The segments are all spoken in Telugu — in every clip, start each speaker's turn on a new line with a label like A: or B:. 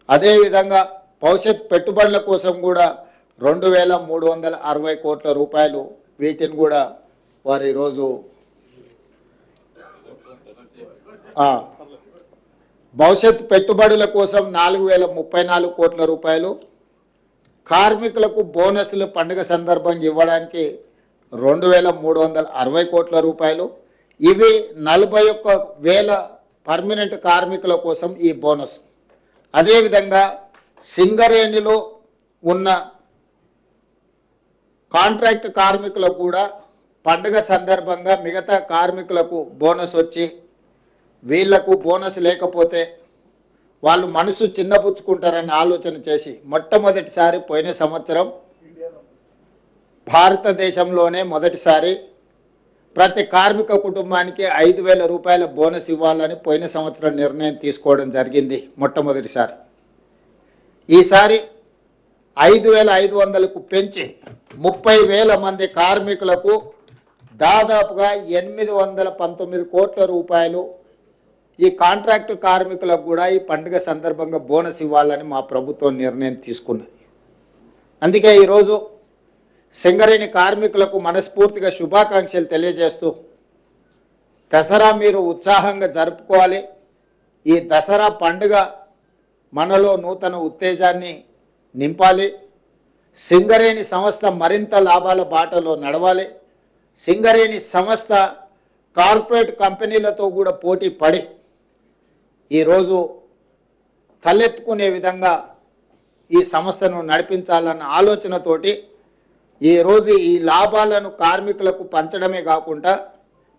A: అదేవిధంగా భవిష్యత్ పెట్టుబడుల కోసం కూడా 2360 కోట్ల రూపాయలు వీటిని కూడా వారు ఈరోజు భవిష్యత్ పెట్టుబడుల కోసం 4034 కోట్ల రూపాయలు, కార్మికులకు బోనస్లు పండుగ సందర్భంగా ఇవ్వడానికి 2360 కోట్ల రూపాయలు, ఇవి 41,000 పర్మనెంట్ కార్మికుల కోసం ఈ బోనస్. అదేవిధంగా సింగరేణిలో ఉన్న కాంట్రాక్ట్ కార్మికులకు కూడా పండుగ సందర్భంగా మిగతా కార్మికులకు బోనస్ వచ్చి వీళ్లకు బోనస్ లేకపోతే వాళ్ళు మనసు చిన్నపుచ్చుకుంటారని ఆలోచన చేసి మొట్టమొదటిసారి పోయిన సంవత్సరం భారతదేశంలోనే మొదటిసారి ప్రతి కార్మిక కుటుంబానికి 5,000 రూపాయల బోనస్ ఇవ్వాలని పోయిన సంవత్సరం నిర్ణయం తీసుకోవడం జరిగింది మొట్టమొదటిసారి. ఈసారి 5,500కు పెంచి 30,000 మంది కార్మికులకు దాదాపుగా 819 కోట్ల రూపాయలు ఈ కాంట్రాక్టు కార్మికులకు కూడా ఈ పండుగ సందర్భంగా బోనస్ ఇవ్వాలని మా ప్రభుత్వం నిర్ణయం తీసుకున్నది. అందుకే ఈరోజు సింగరేణి కార్మికులకు మనస్ఫూర్తిగా శుభాకాంక్షలు తెలియజేస్తూ దసరా మీరు ఉత్సాహంగా జరుపుకోవాలి. ఈ దసరా పండుగ మనలో నూతన ఉత్తేజాన్ని నింపాలి. సింగరేణి సంస్థ మరింత లాభాల బాటలో నడవాలి. సింగరేణి సంస్థ కార్పొరేట్ కంపెనీలతో కూడా పోటీ పడి ఈరోజు తలెత్తుకునే విధంగా ఈ సంస్థను నడిపించాలన్న ఆలోచనతోటి ఈరోజు ఈ లాభాలను కార్మికులకు పంచడమే కాకుండా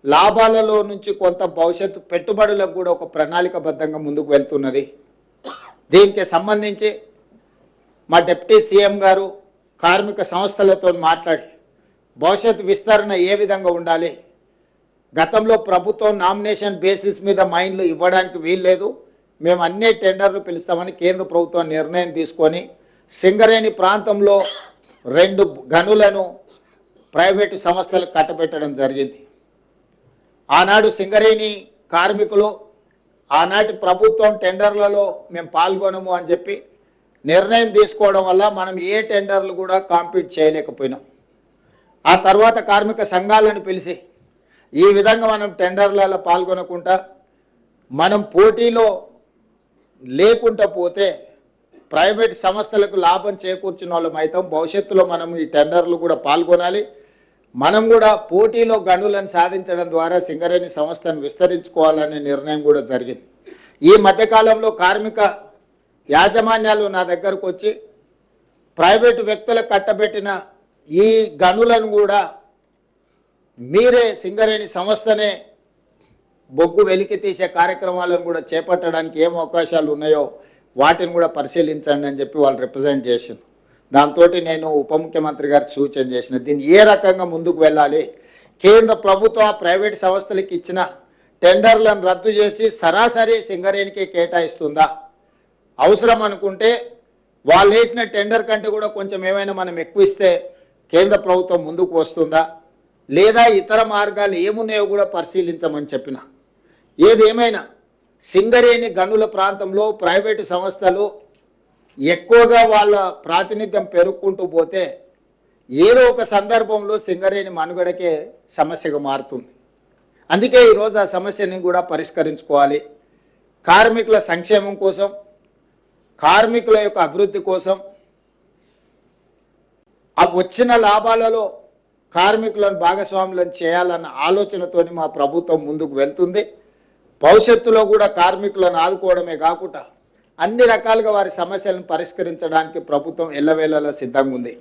A: లాభాలలో నుంచి కొంత భవిష్యత్తు పెట్టుబడులకు కూడా ఒక ప్రణాళికబద్ధంగా ముందుకు వెళ్తున్నది. దీనికి సంబంధించి మా డిప్యూటీ సీఎం గారు కార్మిక సంస్థలతో మాట్లాడి భవిష్యత్ విస్తరణ ఏ విధంగా ఉండాలి, గతంలో ప్రభుత్వం నామినేషన్ బేసిస్ మీద మైన్లు ఇవ్వడానికి వీల్లేదు, మేము అన్ని టెండర్లు పిలుస్తామని కేంద్ర ప్రభుత్వం నిర్ణయం తీసుకొని సింగరేణి ప్రాంతంలో 2 గనులను ప్రైవేటు సంస్థలకు కట్టబెట్టడం జరిగింది. ఆనాడు సింగరేణి కార్మికులు ఆనాటి ప్రభుత్వం టెండర్లలో మేము పాల్గొనము అని చెప్పి నిర్ణయం తీసుకోవడం వల్ల మనం ఏ టెండర్లు కూడా కాంపీట్ చేయలేకపోయినాం. ఆ తర్వాత కార్మిక సంఘాలను పిలిచి ఈ విధంగా మనం టెండర్లలో పాల్గొనకుండా మనం పోటీలో లేకుండా పోతే ప్రైవేట్ సంస్థలకు లాభం చేకూర్చిన వాళ్ళం అవుతాం. భవిష్యత్తులో మనం ఈ టెండర్లు కూడా పాల్గొనాలి. మనం కూడా పోటీలో గనులను సాధించడం ద్వారా సింగరేణి సంస్థను విస్తరించుకోవాలనే నిర్ణయం కూడా జరిగింది. ఈ మధ్యకాలంలో కార్మిక యాజమాన్యాలు నా దగ్గరకు వచ్చి ప్రైవేటు వ్యక్తులకు కట్టబెట్టిన ఈ గనులను కూడా మీరే సింగరేణి సంస్థనే బొగ్గు వెలికి తీసే కార్యక్రమాలను కూడా చేపట్టడానికి ఏం అవకాశాలు ఉన్నాయో వాటిని కూడా పరిశీలించండి అని చెప్పి వాళ్ళు రిప్రజెంట్ చేసింది. దాంతో నేను ఉప ముఖ్యమంత్రి గారికి సూచన చేసిన దీన్ని ఏ రకంగా ముందుకు వెళ్ళాలి, కేంద్ర ప్రభుత్వం ప్రైవేట్ సంస్థలకు ఇచ్చిన టెండర్లను రద్దు చేసి సరాసరి సింగరేణికి కేటాయిస్తుందా, అవసరం అనుకుంటే వాళ్ళు వేసిన టెండర్ కంటే కూడా కొంచెం ఏమైనా మనం ఎక్కువ ఇస్తే కేంద్ర ప్రభుత్వం ముందుకు వస్తుందా, లేదా ఇతర మార్గాలు ఏమున్నాయో కూడా పరిశీలించమని చెప్పిన. ఏదేమైనా సింగరేణి గనుల ప్రాంతంలో ప్రైవేటు సంస్థలు ఎక్కువగా వాళ్ళ ప్రాతినిధ్యం పెరుగుకుంటూ పోతే ఏదో ఒక సందర్భంలో సింగరేణి మనుగడకే సమస్యగా మారుతుంది. అందుకే ఈరోజు ఆ సమస్యని కూడా పరిష్కరించుకోవాలి. కార్మికుల సంక్షేమం కోసం, కార్మికుల యొక్క అభివృద్ధి కోసం ఆ వచ్చిన లాభాలలో కార్మికులను భాగస్వాములను చేయాలన్న ఆలోచనతోని మా ప్రభుత్వం ముందుకు వెళ్తుంది. భవిష్యత్తులో కూడా కార్మికులను ఆదుకోవడమే కాకుండా అన్ని రకాలుగా వారి సమస్యలను పరిష్కరించడానికి ప్రభుత్వం ఎల్లవేళలా సిద్ధంగా ఉంది.